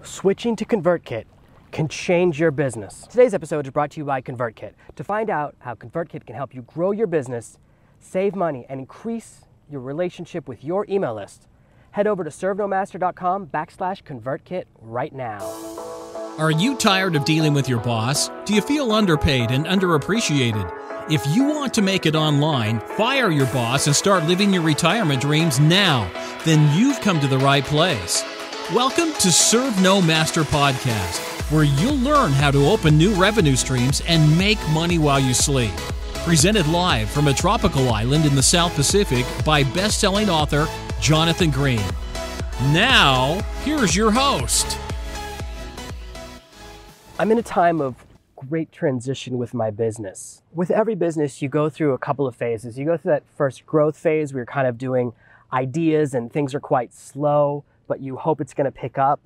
Switching to ConvertKit can change your business. Today's episode is brought to you by ConvertKit. To find out how ConvertKit can help you grow your business, save money, and increase your relationship with your email list, head over to servenomaster.com/ConvertKit right now. Are you tired of dealing with your boss? Do you feel underpaid and underappreciated? If you want to make it online, fire your boss and start living your retirement dreams now, then you've come to the right place. Welcome to SNM050 Podcast, where you'll learn how to open new revenue streams and make money while you sleep. Presented live from a tropical island in the South Pacific by best-selling author Jonathan Green. Now, here's your host. I'm in a time of great transition with my business. With every business, you go through a couple of phases. You go through that first growth phase where you're kind of doing ideas and things are quite slow, but you hope it's going to pick up,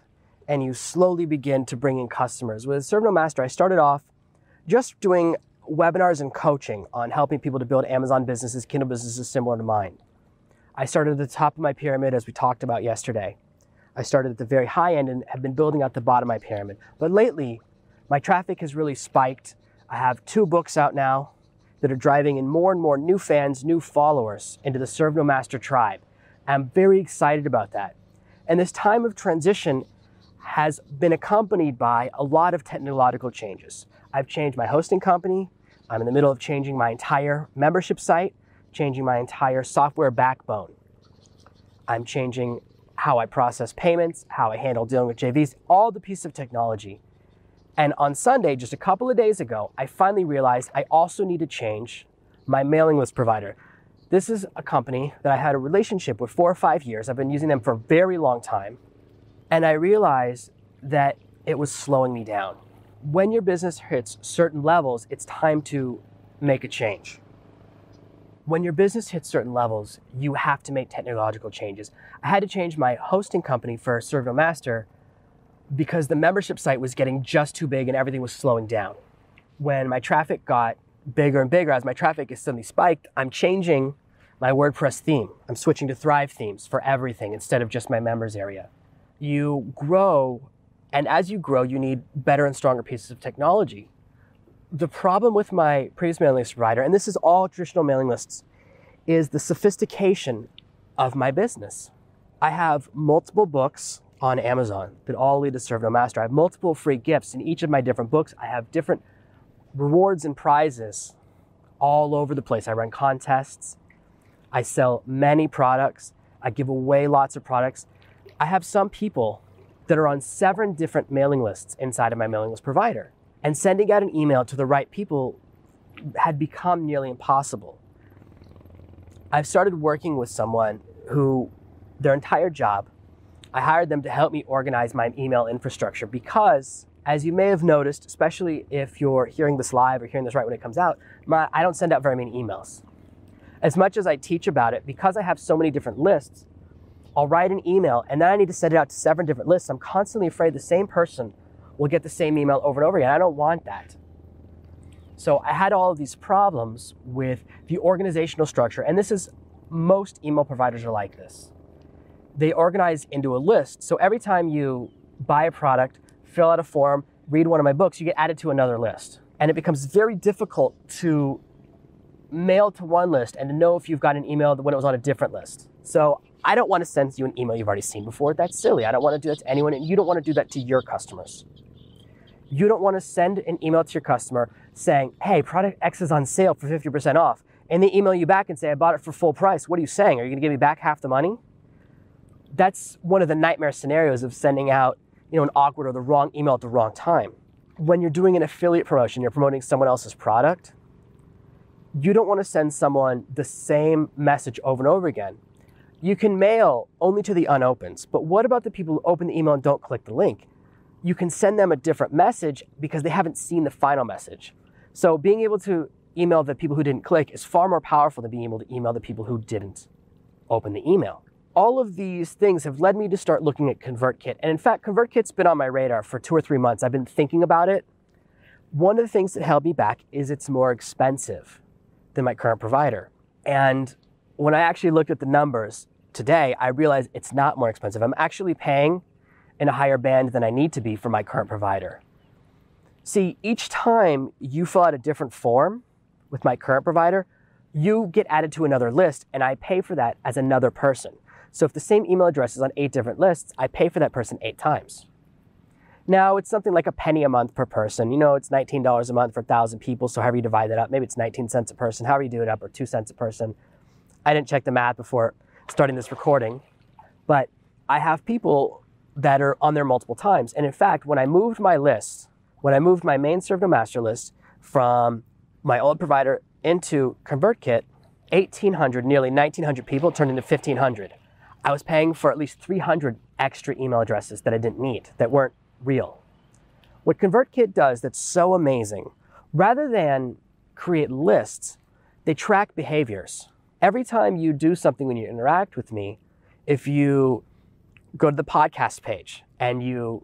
and you slowly begin to bring in customers. With ServenoMaster, I started off just doing webinars and coaching on helping people to build Amazon businesses, Kindle businesses similar to mine. I started at the top of my pyramid, as we talked about yesterday. I started at the very high end and have been building out the bottom of my pyramid. But lately, my traffic has really spiked. I have 2 books out now that are driving in more and more new fans, new followers into the ServenoMaster tribe. I'm very excited about that. And this time of transition has been accompanied by a lot of technological changes. I've changed my hosting company. I'm in the middle of changing my entire membership site, changing my entire software backbone. I'm changing how I process payments, how I handle dealing with JVs, all the pieces of technology. And on Sunday, just a couple of days ago, I finally realized I also need to change my mailing list provider. This is a company that I had a relationship with 4 or 5 years. I've been using them for a very long time. And I realized that it was slowing me down. When your business hits certain levels, it's time to make a change. When your business hits certain levels, you have to make technological changes. I had to change my hosting company for ServenoMaster because the membership site was getting just too big and everything was slowing down. When my traffic got bigger and bigger, as my traffic is suddenly spiked, I'm changing my WordPress theme. I'm switching to Thrive themes for everything instead of just my members area. You grow, and as you grow, you need better and stronger pieces of technology. The problem with my previous mailing list provider, and this is all traditional mailing lists, is the sophistication of my business. I have multiple books on Amazon that all lead to ServenoMaster. I have multiple free gifts in each of my different books. I have different rewards and prizes all over the place. I run contests. I sell many products. I give away lots of products. I have some people that are on 7 different mailing lists inside of my mailing list provider. And sending out an email to the right people had become nearly impossible. I've started working with someone who, their entire job, I hired them to help me organize my email infrastructure because, as you may have noticed, especially if you're hearing this live or hearing this right when it comes out, I don't send out very many emails. As much as I teach about it, because I have so many different lists, I'll write an email and then I need to send it out to 7 different lists. I'm constantly afraid the same person will get the same email over and over again. I don't want that. So I had all of these problems with the organizational structure, and this is, most email providers are like this. They organize into a list. So every time you buy a product, fill out a form, read one of my books, you get added to another list. And it becomes very difficult to mail to one list and to know if you've got an email when it was on a different list. So I don't want to send you an email you've already seen before. That's silly. I don't want to do that to anyone, and you don't want to do that to your customers. You don't want to send an email to your customer saying, hey, product X is on sale for 50% off, and they email you back and say, I bought it for full price. What are you saying? Are you going to give me back half the money? That's one of the nightmare scenarios of sending out, an awkward or the wrong email at the wrong time. When you're doing an affiliate promotion, you're promoting someone else's product, you don't want to send someone the same message over and over again. You can mail only to the unopened, but what about the people who open the email and don't click the link? You can send them a different message because they haven't seen the final message. So being able to email the people who didn't click is far more powerful than being able to email the people who didn't open the email. All of these things have led me to start looking at ConvertKit. And in fact, ConvertKit's been on my radar for 2 or 3 months. I've been thinking about it. One of the things that held me back is it's more expensive than my current provider. And when I actually looked at the numbers today, I realized it's not more expensive. I'm actually paying in a higher band than I need to be for my current provider. See, each time you fill out a different form with my current provider, you get added to another list, and I pay for that as another person. So if the same email address is on 8 different lists, I pay for that person 8 times. Now, it's something like a penny a month per person. You know, it's $19 a month for 1,000 people, so however you divide that up, maybe it's 19 cents a person, however you do it up, or 2 cents a person. I didn't check the math before starting this recording, but I have people that are on there multiple times. And in fact, when I moved my list, when I moved my main servenomaster list from my old provider into ConvertKit, 1,800, nearly 1,900 people turned into 1,500. I was paying for at least 300 extra email addresses that I didn't need, that weren't real. What ConvertKit does that's so amazing, rather than create lists, they track behaviors. Every time you do something when you interact with me, if you go to the podcast page and you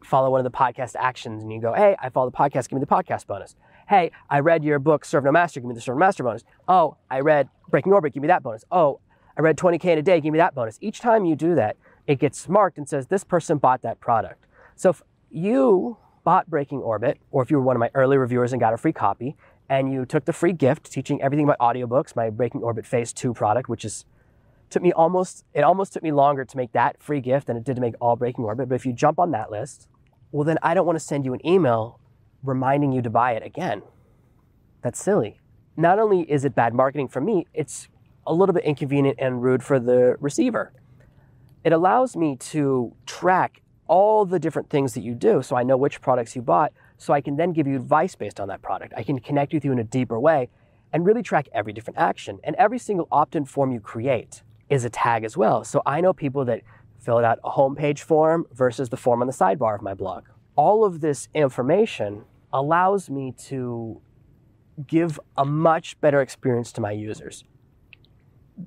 follow one of the podcast actions and you go, hey, I follow the podcast, give me the podcast bonus. Hey, I read your book, Servenomaster, give me the Servenomaster bonus. Oh, I read Breaking Orbit, give me that bonus. Oh, I read 20K in a day, give me that bonus. Each time you do that, it gets marked and says, this person bought that product. So if you bought Breaking Orbit, or if you were one of my early reviewers and got a free copy, and you took the free gift teaching everything about audiobooks, my Breaking Orbit Phase 2 product, which is it almost took me longer to make that free gift than it did to make all Breaking Orbit. But if you jump on that list, well, then I don't want to send you an email reminding you to buy it again. That's silly. Not only is it bad marketing for me, it's a little bit inconvenient and rude for the receiver. It allows me to track all the different things that you do, so I know which products you bought, so I can then give you advice based on that product. I can connect with you in a deeper way and really track every different action. And every single opt-in form you create is a tag as well. So I know people that filled out a homepage form versus the form on the sidebar of my blog. All of this information allows me to give a much better experience to my users.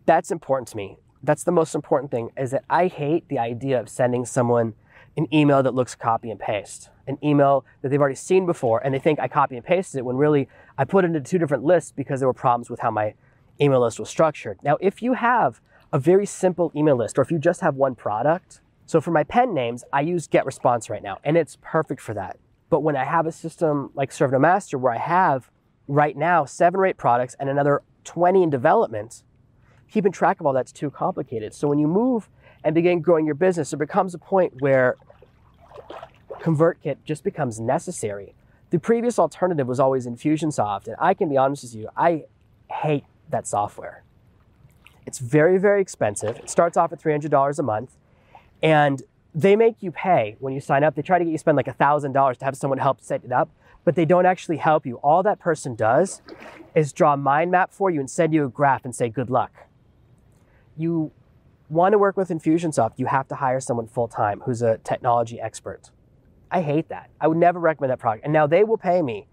That's important to me. That's the most important thing, is that I hate the idea of sending someone an email that looks copy and paste, an email that they've already seen before, and they think I copy and pasted it when really I put it into 2 different lists because there were problems with how my email list was structured. Now, if you have a very simple email list, or if you just have one product, so for my pen names, I use GetResponse right now, and it's perfect for that. But when I have a system like servenomaster where I have right now 7 or 8 products and another 20 in development, keeping track of all that's too complicated. So when you move and begin growing your business, there becomes a point where ConvertKit just becomes necessary. The previous alternative was always Infusionsoft, and I can be honest with you, I hate that software. It's very, very expensive. It starts off at $300 a month, and they make you pay when you sign up. They try to get you to spend like $1,000 to have someone help set it up, but they don't actually help you. All that person does is draw a mind map for you and send you a graph and say, good luck. You want to work with Infusionsoft, you have to hire someone full-time who's a technology expert. I hate that. I would never recommend that product. And now they will pay me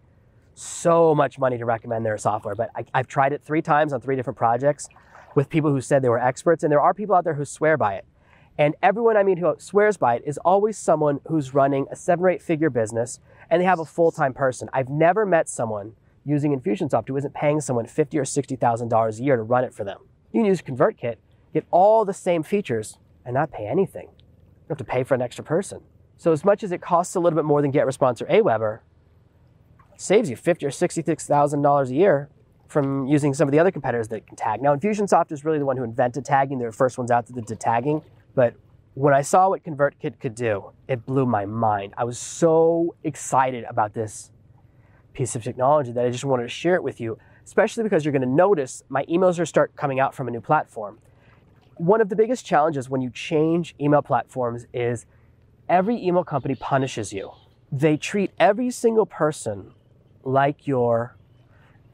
so much money to recommend their software, but I've tried it 3 times on 3 different projects with people who said they were experts, and there are people out there who swear by it. And everyone I meet who swears by it is always someone who's running a 7 or 8 figure business, and they have a full-time person. I've never met someone using Infusionsoft who isn't paying someone $50,000 or $60,000 a year to run it for them. You can use ConvertKit, get all the same features, and not pay anything. You don't have to pay for an extra person. So as much as it costs a little bit more than GetResponse or Aweber, it saves you $50,000 or $66,000 a year from using some of the other competitors that can tag. Now, Infusionsoft is really the one who invented tagging. They're the first ones out that did tagging. But when I saw what ConvertKit could do, it blew my mind. I was so excited about this piece of technology that I just wanted to share it with you, especially because you're going to notice my emails are start coming out from a new platform. One of the biggest challenges when you change email platforms is every email company punishes you. They treat every single person like you're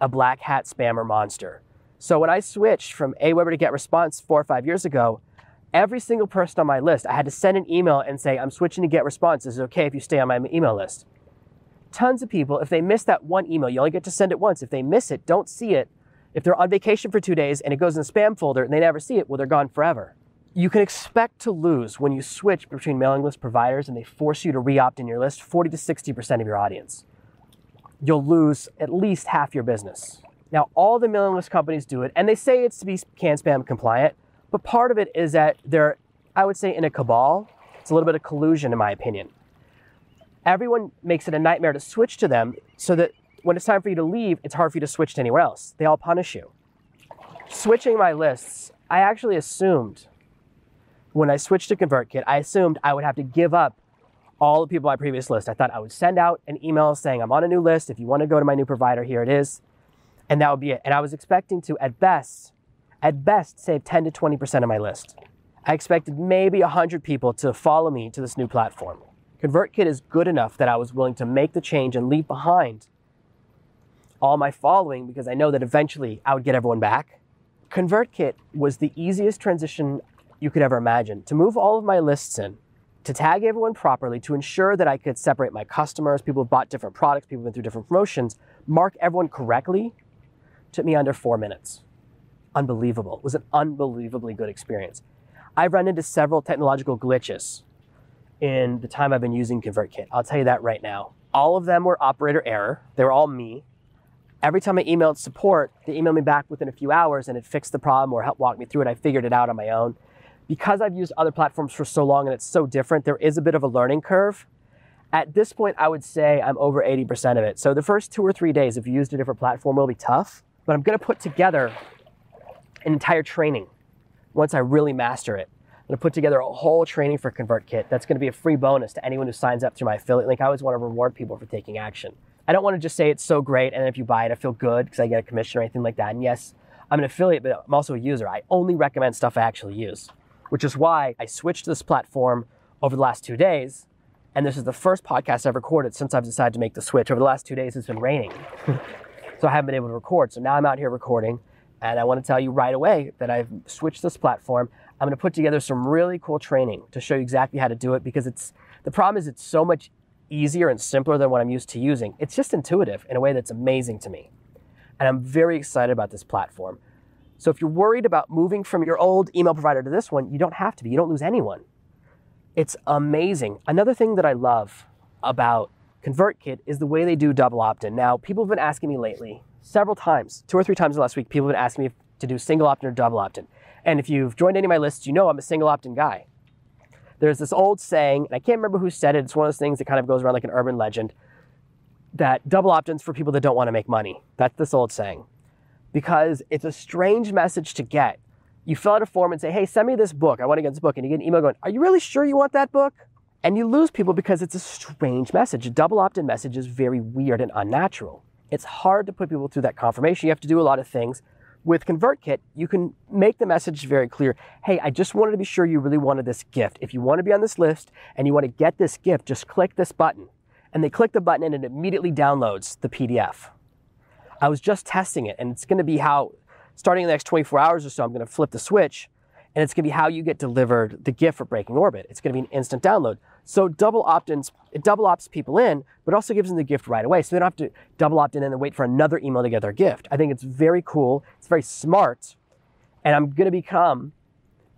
a black hat spammer monster. So when I switched from Aweber to GetResponse 4 or 5 years ago, every single person on my list, I had to send an email and say, I'm switching to GetResponse. Is it okay if you stay on my email list? Tons of people, if they miss that one email, you only get to send it once. If they miss it, don't see it. If they're on vacation for 2 days and it goes in the spam folder and they never see it, well, they're gone forever. You can expect to lose when you switch between mailing list providers and they force you to re-opt in your list 40 to 60% of your audience. You'll lose at least half your business. Now, all the mailing list companies do it, and they say it's to be CAN spam compliant, but part of it is that they're, I would say, in a cabal It's a little bit of collusion in my opinion. Everyone makes it a nightmare to switch to them so that when it's time for you to leave, it's hard for you to switch to anywhere else. They all punish you. Switching my lists, I actually assumed when I switched to ConvertKit, I assumed I would have to give up all the people on my previous list. I thought I would send out an email saying I'm on a new list. If you want to go to my new provider, here it is. And that would be it. And I was expecting to, at best, save 10 to 20% of my list. I expected maybe 100 people to follow me to this new platform. ConvertKit is good enough that I was willing to make the change and leave behind all my following because I know that eventually I would get everyone back. ConvertKit was the easiest transition you could ever imagine. To move all of my lists in, to tag everyone properly, to ensure that I could separate my customers, people who bought different products, people who went through different promotions, mark everyone correctly, took me under 4 minutes. Unbelievable. It was an unbelievably good experience. I've run into several technological glitches in the time I've been using ConvertKit. I'll tell you that right now. All of them were operator error. They were all me. Every time I emailed support, they emailed me back within a few hours and it fixed the problem or helped walk me through it. I figured it out on my own. Because I've used other platforms for so long and it's so different, there is a bit of a learning curve. At this point, I would say I'm over 80% of it. So the first 2 or 3 days, if you used a different platform, will be tough. But I'm going to put together an entire training once I really master it. I'm going to put together a whole training for ConvertKit. That's going to be a free bonus to anyone who signs up through my affiliate link. I always want to reward people for taking action. I don't want to just say it's so great and if you buy it, I feel good because I get a commission or anything like that. And yes, I'm an affiliate, but I'm also a user. I only recommend stuff I actually use, which is why I switched to this platform over the last 2 days. And this is the first podcast I've recorded since I've decided to make the switch. Over the last 2 days, it's been raining. So I haven't been able to record. So now I'm out here recording. And I want to tell you right away that I've switched this platform. I'm going to put together some really cool training to show you exactly how to do it because the problem is it's so much easier and simpler than what I'm used to using. It's just intuitive in a way that's amazing to me. And I'm very excited about this platform. So if you're worried about moving from your old email provider to this one, you don't have to be. You don't lose anyone. It's amazing. Another thing that I love about ConvertKit is the way they do double opt-in. Now, people have been asking me lately, several times, 2 or 3 times last week, people have been asking me to do single opt-in or double opt-in. And if you've joined any of my lists, you know I'm a single opt-in guy. There's this old saying, and I can't remember who said it, it's one of those things that kind of goes around like an urban legend, that double opt-in's for people that don't want to make money. That's this old saying. Because it's a strange message to get. You fill out a form and say, hey, send me this book. I want to get this book. And you get an email going, are you really sure you want that book? And you lose people because it's a strange message. A double opt-in message is very weird and unnatural. It's hard to put people through that confirmation. You have to do a lot of things. With ConvertKit, you can make the message very clear. Hey, I just wanted to be sure you really wanted this gift. If you want to be on this list and you want to get this gift, just click this button. And they click the button and it immediately downloads the PDF. I was just testing it, and it's going to be how, starting in the next 24 hours or so, I'm going to flip the switch, and it's going to be how you get delivered the gift for Breaking Orbit. It's going to be an instant download. So double opt-ins, it double opts people in, but also gives them the gift right away. So they don't have to double opt in and then wait for another email to get their gift. I think it's very cool. It's very smart. And I'm going to become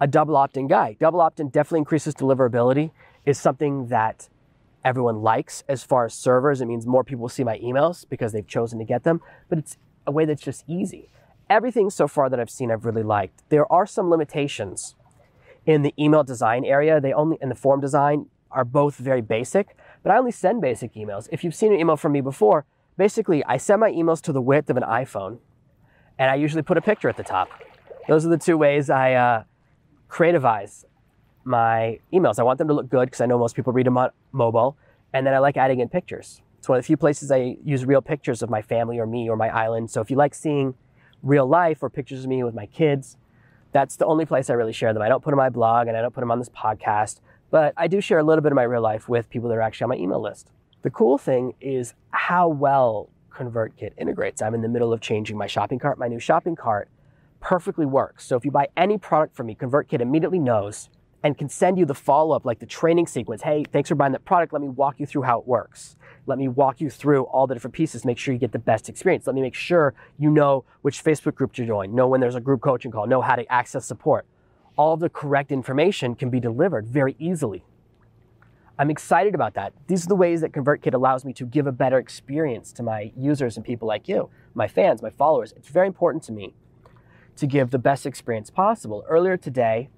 a double opt-in guy. Double opt-in definitely increases deliverability. Is something that everyone likes as far as servers. It means more people will see my emails because they've chosen to get them, but it's a way that's just easy. Everything so far that I've seen, I've really liked. There are some limitations in the email design area. And the form design are both very basic, but I only send basic emails. If you've seen an email from me before, basically I send my emails to the width of an iPhone, and I usually put a picture at the top. Those are the 2 ways I creativize my emails. I want them to look good because I know most people read them on mobile, and then I like adding in pictures. It's one of the few places I use real pictures of my family or me or my island. So if you like seeing real life or pictures of me with my kids, that's the only place I really share them. I don't put them on my blog and I don't put them on this podcast, but I do share a little bit of my real life with people that are actually on my email list. The cool thing is how well ConvertKit integrates. I'm in the middle of changing my shopping cart. My new shopping cart perfectly works. So if you buy any product from me, ConvertKit immediately knows and can send you the follow-up, like the training sequence. Hey, thanks for buying that product. Let me walk you through how it works. Let me walk you through all the different pieces. Make sure you get the best experience. Let me make sure you know which Facebook group to join, know when there's a group coaching call, know how to access support. All of the correct information can be delivered very easily. I'm excited about that. These are the ways that ConvertKit allows me to give a better experience to my users and people like you, my fans, my followers. It's very important to me to give the best experience possible. Earlier today,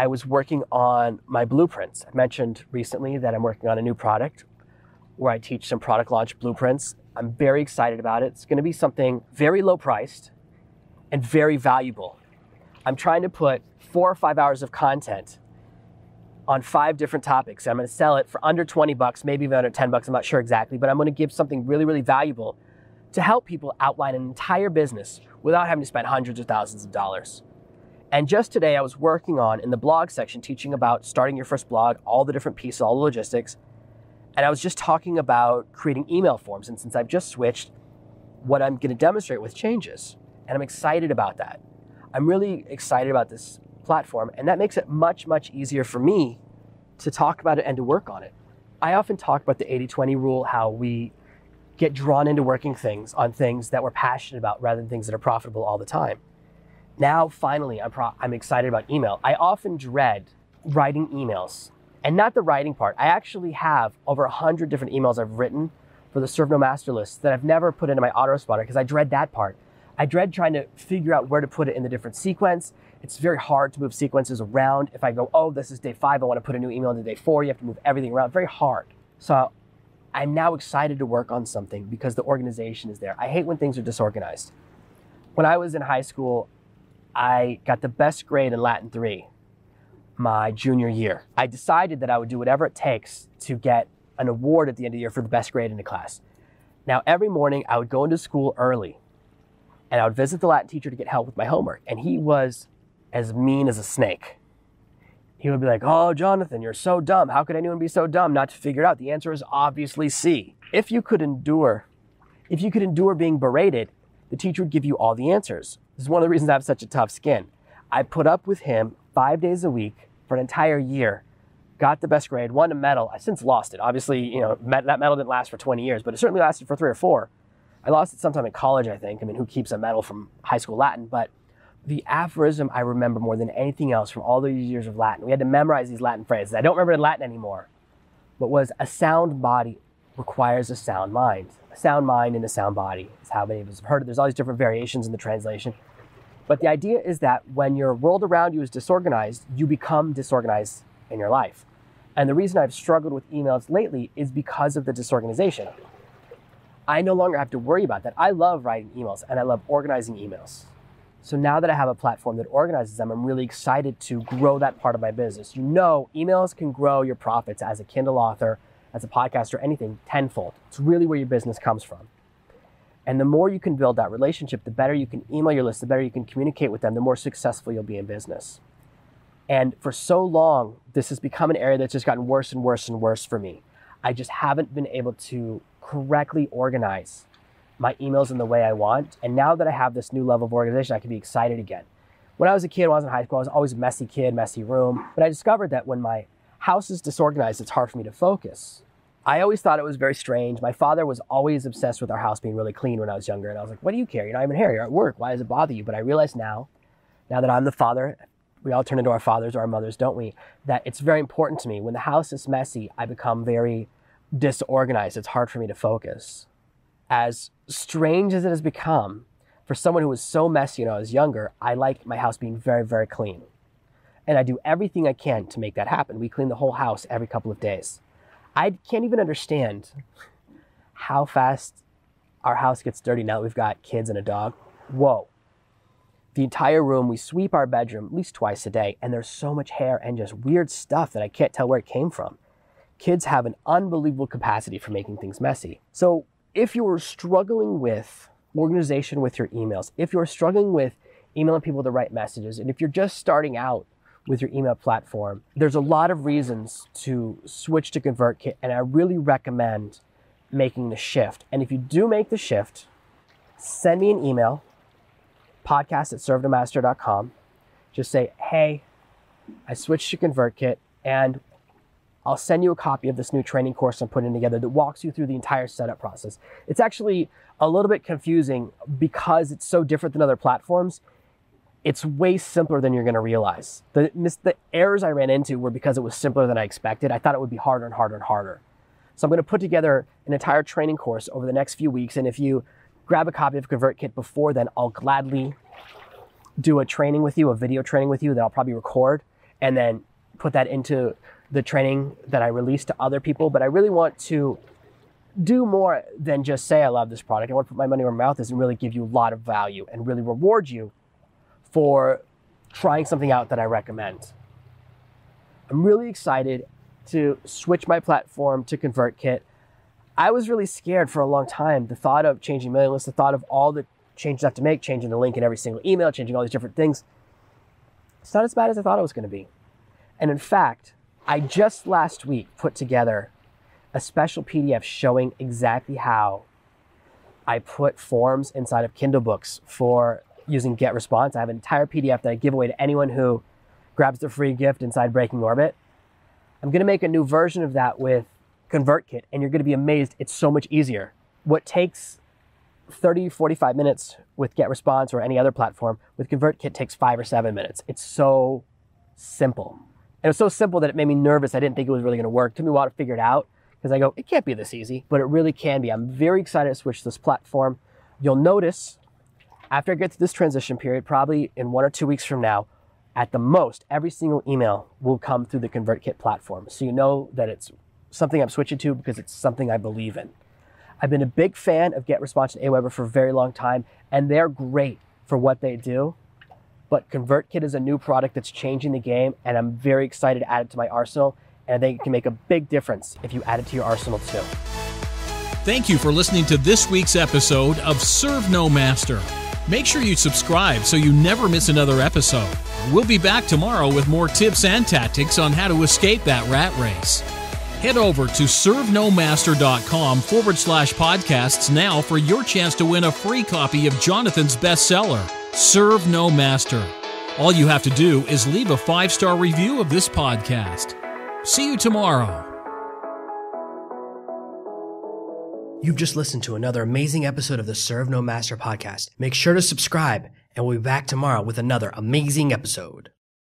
I was working on my blueprints. I mentioned recently that I'm working on a new product where I teach some product launch blueprints. I'm very excited about it. It's going to be something very low priced and very valuable. I'm trying to put 4 or 5 hours of content on 5 different topics. I'm going to sell it for under 20 bucks, maybe even under 10 bucks. I'm not sure exactly, but I'm going to give something really, really valuable to help people outline an entire business without having to spend hundreds of thousands of dollars. And just today I was working on, in the blog section, teaching about starting your first blog, all the different pieces, all the logistics. And I was just talking about creating email forms. And since I've just switched, what I'm going to demonstrate with changes. And I'm excited about that. I'm really excited about this platform. And that makes it much, much easier for me to talk about it and to work on it. I often talk about the 80-20 rule, how we get drawn into working on things that we're passionate about rather than things that are profitable all the time. Now, finally, I'm excited about email. I often dread writing emails. And not the writing part. I actually have over 100 different emails I've written for the servenomaster list that I've never put into my autoresponder because I dread that part. I dread trying to figure out where to put it in the different sequence. It's very hard to move sequences around. If I go, oh, this is day 5, I want to put a new email into day 4, you have to move everything around. Very hard. So I'm now excited to work on something because the organization is there. I hate when things are disorganized. When I was in high school, I got the best grade in Latin 3 my junior year. I decided that I would do whatever it takes to get an award at the end of the year for the best grade in the class. Now, every morning I would go into school early and I would visit the Latin teacher to get help with my homework. And he was as mean as a snake. He would be like, oh, Jonathan, you're so dumb. How could anyone be so dumb not to figure it out? The answer is obviously C. If you could endure being berated, the teacher would give you all the answers. This is one of the reasons I have such a tough skin. I put up with him 5 days a week for an entire year, got the best grade, won a medal. I since lost it. Obviously, that medal didn't last for 20 years, but it certainly lasted for 3 or 4. I lost it sometime in college, I think. I mean, who keeps a medal from high school Latin? But the aphorism I remember more than anything else from all those years of Latin, we had to memorize these Latin phrases. I don't remember in Latin anymore, but was a sound body requires a sound mind. A sound mind and a sound body is how many of us have heard it. There's all these different variations in the translation. But the idea is that when your world around you is disorganized, you become disorganized in your life. And the reason I've struggled with emails lately is because of the disorganization. I no longer have to worry about that. I love writing emails and I love organizing emails. So now that I have a platform that organizes them, I'm really excited to grow that part of my business. Emails can grow your profits as a Kindle author, as a podcaster, anything tenfold. It's really where your business comes from. And the more you can build that relationship, the better you can email your list, the better you can communicate with them, the more successful you'll be in business. And for so long, this has become an area that's just gotten worse and worse and worse for me. I just haven't been able to correctly organize my emails in the way I want. And now that I have this new level of organization, I can be excited again. When I was a kid, when I was in high school, I was always a messy kid, messy room. But I discovered that when my house is disorganized, it's hard for me to focus. I always thought it was very strange. My father was always obsessed with our house being really clean when I was younger. And I was like, what do you care? You're not even here. You're at work. Why does it bother you? But I realize now that I'm the father, we all turn into our fathers or our mothers, don't we? That it's very important to me. When the house is messy, I become very disorganized. It's hard for me to focus. As strange as it has become, for someone who was so messy when I was younger, I like my house being very, very clean. And I do everything I can to make that happen. We clean the whole house every couple of days. I can't even understand how fast our house gets dirty now that we've got kids and a dog. Whoa. The entire room, we sweep our bedroom at least twice a day, and there's so much hair and just weird stuff that I can't tell where it came from. Kids have an unbelievable capacity for making things messy. So if you're struggling with organization with your emails, if you're struggling with emailing people the right messages, and if you're just starting out with your email platform, there's a lot of reasons to switch to ConvertKit, and I really recommend making the shift. And if you do make the shift, send me an email, podcast@servenomaster.com. Just say, hey, I switched to ConvertKit, and I'll send you a copy of this new training course I'm putting together that walks you through the entire setup process. It's actually a little bit confusing because it's so different than other platforms. It's way simpler than you're going to realize. The errors I ran into were because it was simpler than I expected. I thought it would be harder and harder and harder. So I'm going to put together an entire training course over the next few weeks. And if you grab a copy of ConvertKit before then, I'll gladly do a training with you, a video training with you that I'll probably record. and then put that into the training that I release to other people. But I really want to do more than just say I love this product. I want to put my money where my mouth is and really give you a lot of value and really reward you for trying something out that I recommend. I'm really excited to switch my platform to ConvertKit. I was really scared for a long time. The thought of changing mailing lists, the thought of all the changes I have to make, changing the link in every single email, changing all these different things. It's not as bad as I thought it was going to be. And in fact, I just last week put together a special PDF showing exactly how I put forms inside of Kindle books for using GetResponse. I have an entire PDF that I give away to anyone who grabs the free gift inside Breaking Orbit. I'm going to make a new version of that with ConvertKit, and you're going to be amazed. It's so much easier. What takes 30, 45 minutes with GetResponse or any other platform, with ConvertKit takes 5 or 7 minutes. It's so simple. And it was so simple that it made me nervous. I didn't think it was really going to work. It took me a while to figure it out because I go, it can't be this easy, but it really can be. I'm very excited to switch this platform. You'll notice after I get to this transition period, probably in 1 or 2 weeks from now, at the most, every single email will come through the ConvertKit platform. So you know that it's something I'm switching to because it's something I believe in. I've been a big fan of GetResponse and Aweber for a very long time, and they're great for what they do. But ConvertKit is a new product that's changing the game, and I'm very excited to add it to my arsenal, and I think it can make a big difference if you add it to your arsenal too. Thank you for listening to this week's episode of ServenoMaster. Make sure you subscribe so you never miss another episode. We'll be back tomorrow with more tips and tactics on how to escape that rat race. Head over to servenomaster.com/podcasts now for your chance to win a free copy of Jonathan's bestseller, Serve No Master. All you have to do is leave a 5-star review of this podcast. See you tomorrow. You've just listened to another amazing episode of the Serve No Master podcast. Make sure to subscribe, and we'll be back tomorrow with another amazing episode.